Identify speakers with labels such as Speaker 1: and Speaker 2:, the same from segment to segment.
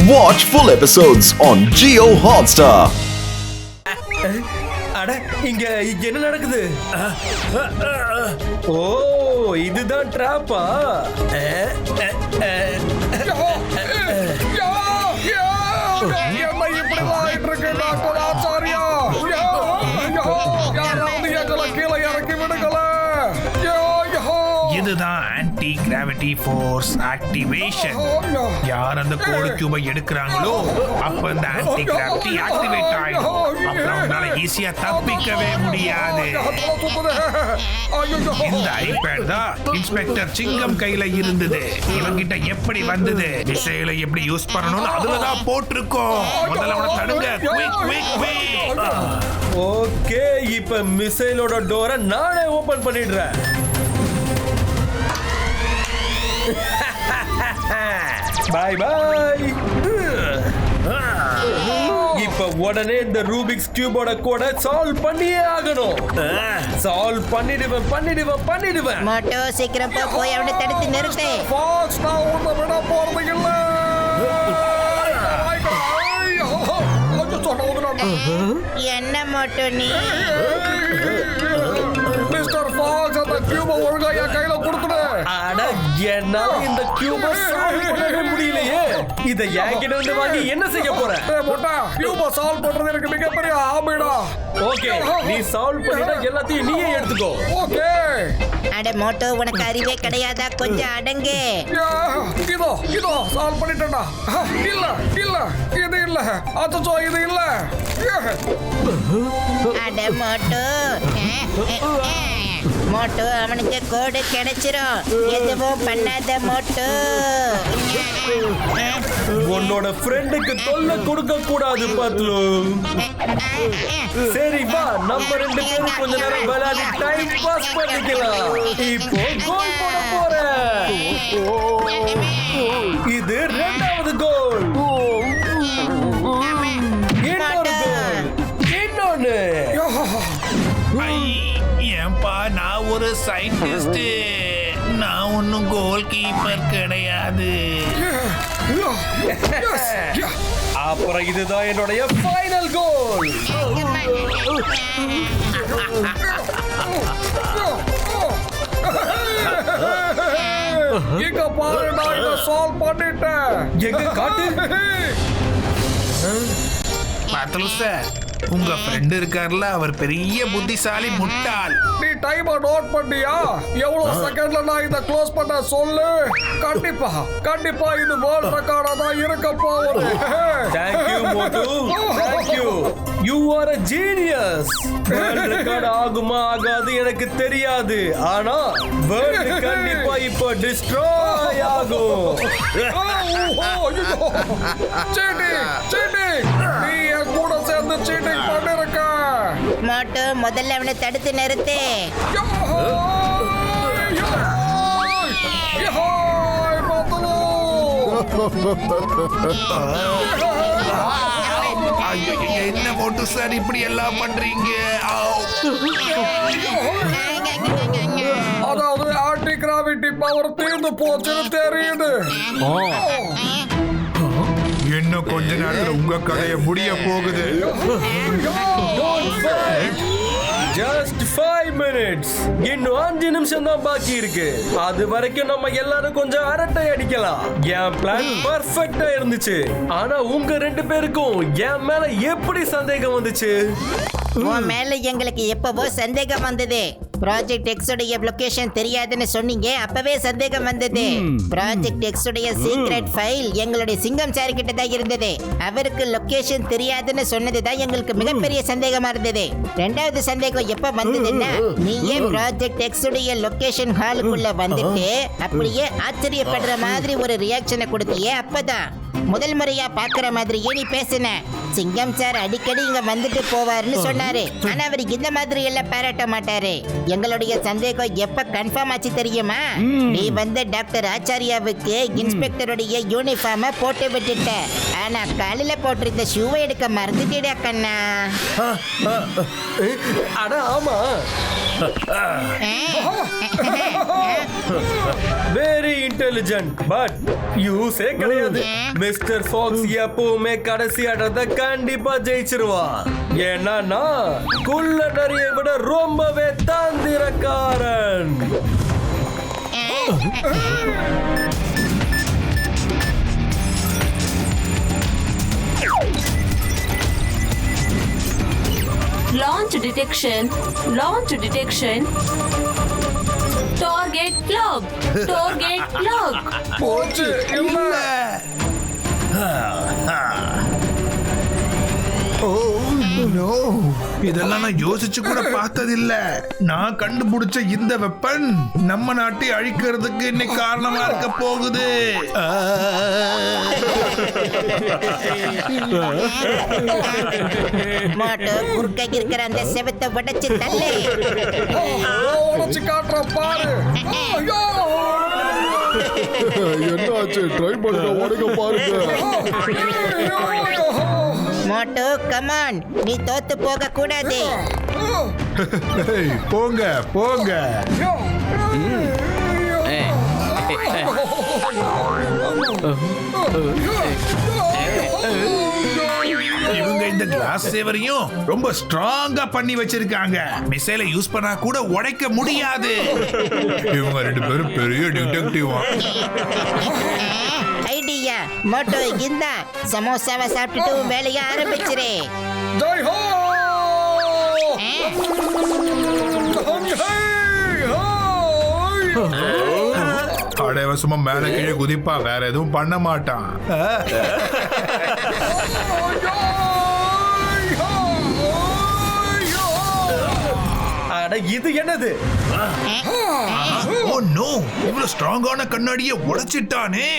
Speaker 1: Watch full episodes on Jio Hotstar.
Speaker 2: அட இங்க என்ன நடக்குது? ஓ இதுதான் ட்ராப்பா?
Speaker 3: இதுதான் ஆன்டி கிராவிட்டி ஃபோர்ஸ் ஆக்டிவேஷன். யார் அந்த கோடு கியூபை எடுக்கிறாங்களோ அப்ப அந்த ஆன்டி கிராவிட்டி ஆக்டிவேட் ஆயிடும். அப்புறம் அவங்களால ஈஸியா தப்பிக்கவே முடியாது. இந்த ஐபேட் தான் இன்ஸ்பெக்டர் சிங்கம் கையில இருந்தது. இவங்கிட்ட எப்படி வந்தது, மிசைலை எப்படி யூஸ் பண்ணணும்னு அதுலதான் போட்டிருக்கோம். முதல்ல அவனை தடுங்க. Quick quick quick.
Speaker 2: ஓகே, இப்ப மிசைலோட டோரை நானே ஓபன் பண்ணிடுறேன். பாய் பாய். இப்ப உடனே இந்த ரூபிக்ஸ் கியூபோட கோட சால்வ் பண்ணியே ஆகணும். சால்வ் பண்ணிடுவேன்.
Speaker 4: மோட்டோ சீக்கிரம் போய் அவனை தடுத்து நிறுத்து.
Speaker 2: ஃபாஸ்ட் நான் உன்னை விட போறது இல்ல.
Speaker 4: என்ன மோட்டோ நீ?
Speaker 2: மிஸ்டர் ஃபாக்ஸ் அந்த கியூபை ஒழுங்கா என் கையில கொடுத்துடு. அட என்னால இந்த கியூபை சால்வ் பண்ணவே முடியலையே. இதை என்கிட்ட இருந்து வாங்கி என்ன செய்ய போற? மொட்டா கியூபை சால்வ் பண்றது எனக்கு மிகப்பெரிய ஆமைடா. ஓகே, நீ சால்வ் பண்ணிட்டா எல்லாத்தையும் நீயே எடுத்துக்கோ. ஓகே.
Speaker 4: அட மோட்டோ, உனக்கு அறிவே கிடையாதா? கொஞ்சம் அடங்கு.
Speaker 2: இதோ சால்வ் பண்ணிட்டேன்டா. இல்ல இது இல்ல. அச்சோ இது இல்ல.
Speaker 4: அட மோட்டோ, மோட்டோ அவனுக்கு கோடு கிடைச்சிரும். எதுவும் பண்ணாத மோட்டோ.
Speaker 2: உன்னோட ஃப்ரெண்டுக்கு தொல்லை கொடுக்க கூடாது பாத்லு. சரி வா, நம்ம ரெண்டு பேரும் கொஞ்ச நேரம் விளையாடி டைம் பாஸ் பண்ணிக்கலாம். இப்போ கோல் போட போறேன். இது இரண்டாவது கோல். இன்னொன்னு.
Speaker 3: ஏன்பா, நான் ஒரு சயின்டிஸ்ட். நான் ஒன்னும் கோல் கீப்பர் கிடையாது.
Speaker 2: அப்புறம் இதுதான் என்னுடைய ஃபைனல் கோல். இங்க பாரு, நான் இத சால்வ் பண்ணிட்டேன். எங்க காட்டு.
Speaker 3: பாத்தலு சார், உங்க ஃப்ரெண்ட் இருக்கார்ல, அவர் பெரிய புத்திசாலி முட்டாள்.
Speaker 2: நீ டைம் நோட் பண்ணியா? எவ்வளவு செகண்ட்ல நான் இத க்ளோஸ் பண்ண சொல்லு. கண்டிப்பா இது வேர்ல்ட் ரெக்கார்டா தான் இருக்க போகுது. Thank you Motu. Thank you. You are a genius. World record ஆகுமா ஆகாது எனக்கு தெரியாது. ஆனா வேர்ல்ட் கண்டிப்பா இப்போ டிஸ்ட்ராய் ஆகும். சீட்டிங். நீ என் கூட சேர்ந்து சீட்டிங் பண்ணிருக்க.
Speaker 4: மோட்டோ, முதல்ல அவனை தடுத்து நிறுத்து.
Speaker 3: என்ன போட்டு சார் இப்படி எல்லாம் பண்றீங்க?
Speaker 2: அதாவது ஆன்டி கிராவிட்டி பவர் தீர்ந்து போச்சுன்னு தெரியுது.
Speaker 3: இன்னும் கொஞ்ச நேரத்துல உங்க கதையை முடிய போகுது.
Speaker 2: Just 5 minutes. இன்னும் 5 நிமிஷம் தான் பாக்கி இருக்கு. அது வரைக்கும் நம்ம எல்லாரும் கொஞ்சம் அரட்டை அடிக்கலாம். என் பிளான் பெர்ஃபெக்ட்டா இருந்துச்சு. ஆனா உங்க ரெண்டு பேருக்கும் என் மேல எப்படி சந்தேகம் வந்துச்சு?
Speaker 4: உன் மேல எங்களுக்கு எப்பவோ சந்தேகம் வந்தது. ப்ராஜெக்ட் எக்ஸ் உடைய லொகேஷன் தெரியாதுன்னு சொன்னீங்க, அப்பவே சந்தேகம் வந்தது. ப்ராஜெக்ட் எக்ஸ் உடைய சீக்ரெட் ஃபைல் எங்களுடைய சிங்கம் சார் கிட்ட தான் இருந்தது. அவருக்கு லொகேஷன் தெரியாதுன்னு சொன்னதுதான் எங்களுக்கு மிகப்பெரிய சந்தேகமா இருந்தது. ரெண்டாவது சந்தேகம் எப்ப வந்ததுன்னா, நீயே ப்ராஜெக்ட் எக்ஸ் உடைய லொகேஷன் ஹாலுக்குள்ள வந்துட்டு அப்படியே ஆச்சரியப்படுற மாதிரி ஒரு ரியாக்ஷனை கொடுத்தியே, அப்பதான் முதல் முறையா பாக்குற மாதிரியே நீ பேசின. சிங்கம் சார் அடிக்கடி இங்க வந்துட்டு போவாருன்னு சொன்னாரு. ஆனா அவர் இந்த மாதிரி எல்லாம் பாராட்ட மாட்டாரு. எங்களுடைய சந்தேகம் எப்ப கன்ஃபார்ம் ஆச்சு தெரியுமா? நீ வந்து டாக்டர் ஆச்சாரியாவுக்கு இன்ஸ்பெக்டருடைய யூனிஃபார்மை போட்டு விட்டுட்ட. ஆனா காலில போட்டிருந்த ஷூவை எடுக்க மறந்துட்டேடா கண்ணா.
Speaker 2: அட ஆமா, வெரி இன்டெலிஜென்ட் பட் யூஸே கிடையாது. மிஸ்டர் ஃபாக்ஸ் எப்பவுமே கடைசி ஆட்டத்தை கண்டிப்பா ஜெயிச்சிருவான். ஏன்னா குள்ள நரியை விட ரொம்பவே தந்திரக்காரன்.
Speaker 5: Launch detection. Launch detection. Target plug. Target plug.
Speaker 2: போச்சு இல்ல.
Speaker 3: இதெல்லாம் நான் யோசிச்சு கூட பார்த்ததில்ல. நான் கண்டுபிடிச்ச இந்த வெப்பன் நம்ம நாட்டை அழிக்கிறதுக்கு இன்னைக்கு காரணமா இருக்க போகுது.
Speaker 4: மோட்டோ குறுக்க இருக்கிற அந்த செவத்தை உடைச்சு தள்ளு.
Speaker 2: உடைச்சு காட்டுற பாரு. ஐயோ!
Speaker 1: என்னாச்சு ட்ரை பண்ணுங்க உடைக்க பாருங்க.
Speaker 4: மோட்டோ கமான், நீ தோத்து போக கூடாது.
Speaker 3: போங்க போங்க. இவங்க இந்த கிளாஸ் சேவரையும் ரொம்ப ஸ்ட்ராங்கா பண்ணி வச்சிருக்காங்க. மிசைலை யூஸ் பண்ணா கூட உடைக்க முடியாது. இவங்க ரெண்டு பேரும் பெரிய டிடெக்டிவா.
Speaker 4: ஐடியா மோட்டோ, இந்த சமோசாவை சாப்பிட்டுட்டு வேலையை ஆரம்பிச்சிரு.
Speaker 2: ஜெய் ஹோ!
Speaker 3: அடையவன் சும்மா மேல கீழே குதிப்பா, வேற எதுவும் பண்ண மாட்டான்.
Speaker 2: அட இது என்னது?
Speaker 3: ஓ நோ, இவ்வளவு ஸ்ட்ராங்கான கண்ணாடியை உடைச்சிட்டானே.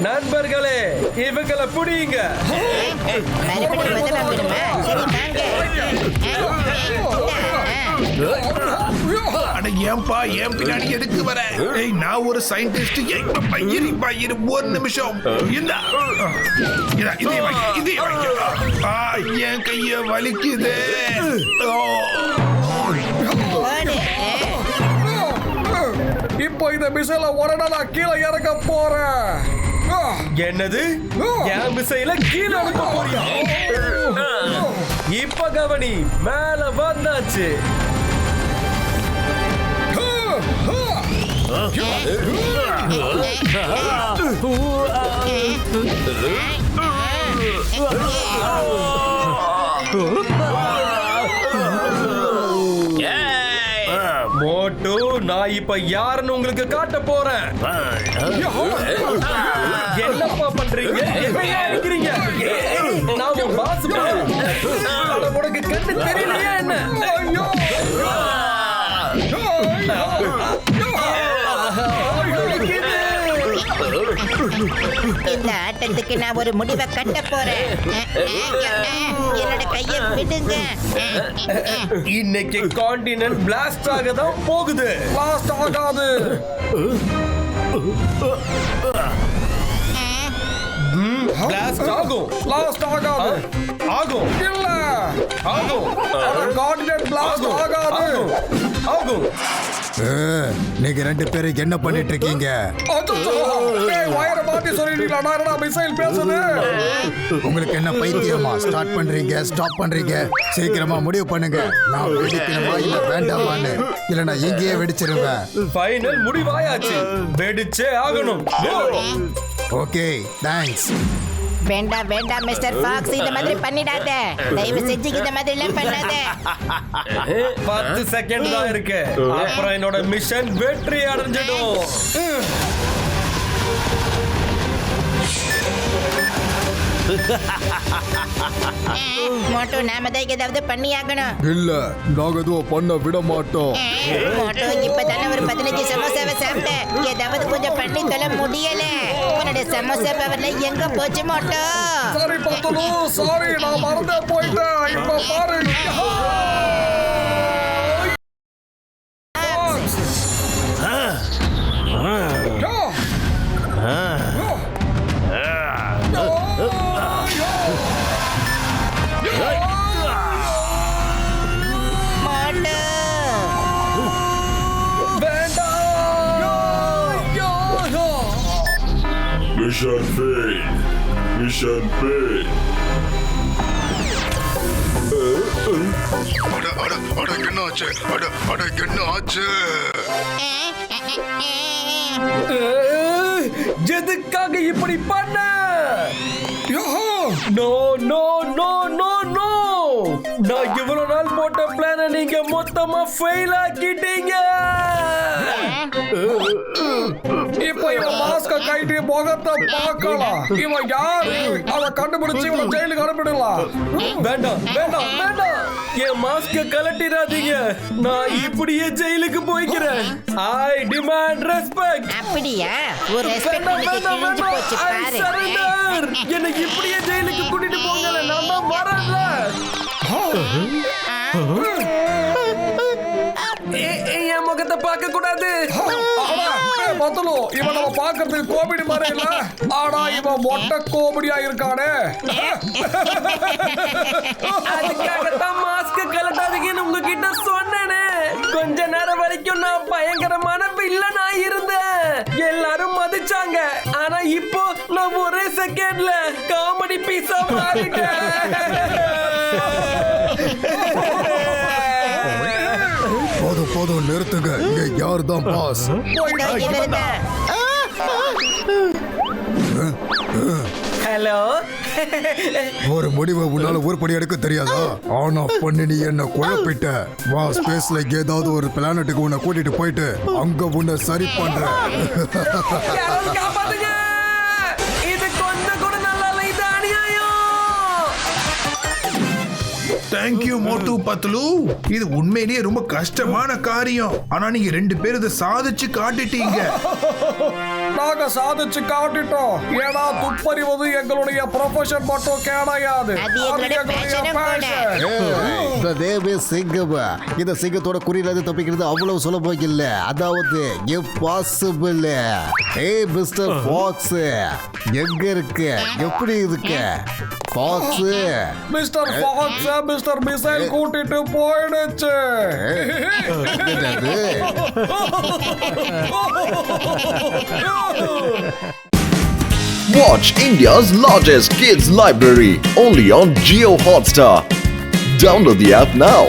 Speaker 2: நண்பர்களே, இவங்களை புடிங்க.
Speaker 4: மறுபடியும் முதல்ல விடுமா? சரி வாங்க.
Speaker 3: அட ஏன்பா ஏன் பின்னாடி எதுக்கு வர? ஏய், நான் ஒரு சயின்டிஸ்ட். பயிரு ஒரு நிமிஷம். இதே என் கைய வலிக்குது.
Speaker 2: இப்போ இந்த மிசைல உடனே நான் கீழே இறக்க போறேன். என்னது? என் மிசைல கீழே இறக்க போறியா? இப்ப கவனி, மேல வந்தாச்சு. மோட்டு, நான் இப்ப யாருன்னு உங்களுக்கு காட்ட போறேன். என்னப்பா பண்றீங்க? என்னையா அடிக்கிறீங்க? நான் உன் பாஸ். உனக்கு கண்ணு தெரியலையா என்ன? ஐயோ!
Speaker 4: இந்த ஆட்டத்துக்கு நான் ஒரு முடிவை கட்ட போறேன். என்னோட கையை விடுங்க.
Speaker 2: இன்னைக்கு கான்டினென்ட் பிளாஸ்ட் ஆக தான் போகுது. பிளாஸ்ட் ஆகாது. பிளாஸ்ட் ஆகும். பிளாஸ்ட் ஆகாது. ஆகும். இல்ல ஆகும். கான்டினென்ட் பிளாஸ்ட் ஆகாது. ஆகும்.
Speaker 6: நீங்க ரெண்டு பேரும் என்ன பண்ணிட்டு இருக்கீங்க?
Speaker 2: வயரை மாத்தி சொல்லிட்டீங்களா? நான் என்னடா மிசைல் பேசுது?
Speaker 6: உங்களுக்கு என்ன பைத்தியமா? ஸ்டார்ட் பண்றீங்க, ஸ்டாப் பண்றீங்க. சீக்கிரமா முடிவு பண்ணுங்க. நான் வெடிக்கணுமா இல்ல வேண்டாமான்னு? இல்ல நான் இங்கேயே வெடிச்சிருவேன்.
Speaker 2: ஃபைனல் முடிவாயாச்சு. வெடிச்சே ஆகணும்.
Speaker 6: Okay, thanks.
Speaker 4: வேண்டாம் வேண்டாம் மிஸ்டர் ஃபாக்ஸ், இந்த மாதிரி பண்ணிடாத. தயவு செஞ்சு இந்த மாதிரி எல்லாம் பண்ணாத.
Speaker 2: 10 செகண்ட் தான் இருக்கு. அப்புறம் என்னோட மிஷன் வெற்றி அடைஞ்சிடும்.
Speaker 4: மோட்டோ, நாம தான் ஏதாவது பண்ணி ஆகணும்.
Speaker 1: இல்ல நாங்க எதுவும் பண்ண விட மாட்டோம்.
Speaker 4: மோட்டோ, இப்பதானே ஒரு 15 சமோசாவை சாப்பிட்டேன். ஏதாவது கொஞ்சம் பண்ணி தொலை முடியல. உன்னோட சமோசா பவர்ல எங்க போச்சு மோட்டோ?
Speaker 2: சாரி பத்தலு, சாரி, நான் மறந்தே போயிட்டேன். இப்ப பாரு.
Speaker 4: Motto
Speaker 7: mission fail. Mission fail.
Speaker 6: என்ன ஆச்சு? என்ன ஆச்சு?
Speaker 2: எதுக்காக இப்படி பண்ண? No no no no no, நான் இவ்வளவு நாள் போட்ட பிளான நீங்க மொத்தமா ஃபெயில் ஆக்கிட்டீங்க. இப்போ இவன் மாஸ்க கைட்டி முகத்தை பார்க்கலாம். இவன் யாரு? அதை கண்டுபிடிச்சு இவனை ஜெயிலுக்கு அனுப்பிடலாம். வேண்டாம் வேண்டாம் வேண்டாம், என் மாஸ்க கலட்டிடாதீங்க. நான் இப்படியே ஜெயிலுக்கு போய்க்கிறேன். ஐ டிமாண்ட் ரெஸ்பெக்ட்.
Speaker 4: அப்படியா? ஒரு ரெஸ்பெக்ட் உனக்கு கிழிஞ்சு போச்சு பாரு.
Speaker 2: என்னை இப்படியே ஜெயிலுக்கு கூட்டிட்டு போங்க, நான் தான் வரல. என் முகத்தை பார்க்க கூடாது. இவன் நம்ம பாக்குறதுக்கு கோபிடி மாதிரி இல்ல, ஆனா இவன் மொட்டை கோபிடியா இருக்கானே. அதுக்காகத்தான் மாஸ்க் கலட்டாதீங்கன்னு உங்ககிட்ட சொன்னேனே. கொஞ்ச நேரம் வரைக்கும் நான் பயங்கரமான வில்லனா இருந்தேன், எல்லாரும் மதிச்சாங்க. ஆனா இப்போ நான் ஒரே செகண்ட்ல காமெடி பீஸா மாறிட்டேன்.
Speaker 6: போதும் போதும், நிறுத்துங்க. இங்க யார் தான் பாஸ்?
Speaker 2: ஹலோ,
Speaker 6: ஒரு முடிவை உன்னால உருப்படி எடுக்க தெரியாதா? ஆன் ஆஃப் பண்ணி நீ என்ன குழப்பிட்ட. வா, ஸ்பேஸ்ல ஏதாவது ஒரு பிளானட்டுக்கு உன்னை கூட்டிட்டு போயிட்டு அங்க உன்னை சரி பண்றேன்.
Speaker 2: காப்பாத்துங்க, இது கொஞ்சம் கூட நல்லா இல்லை, இது அநியாயம்.
Speaker 3: தேங்க்யூ மோட்டு பத்லு. இது உண்மையிலேயே ரொம்ப கஷ்டமான காரியம். ஆனா நீங்க 2 பேரும் இதை சாதிச்சு காட்டிட்டீங்க.
Speaker 2: நாங்க சாதிச்சு காட்டிட்டோம். ஏன்னா துப்பறிவது எங்களுடைய ப்ரொஃபஷன் மட்டும் கிடையாது,
Speaker 4: அது எங்களுடைய passion-ம் கூட.
Speaker 8: இந்த தேவி சிங்கம், இந்த சிங்கத்தோட குறியில தப்பிக்கிறது அவ்வளவு சுலபம் இல்ல. அதாவது இம்பாசிபிள். ஏய் மிஸ்டர் ஃபாக்ஸ், எங்க இருக்கு? எப்படி இருக்கு Fox?
Speaker 2: Mr Fox Mr missile கூட்டிட்டு போயிடுச்சு.
Speaker 9: Watch India's largest kids library only on Jio Hotstar. Download the app now.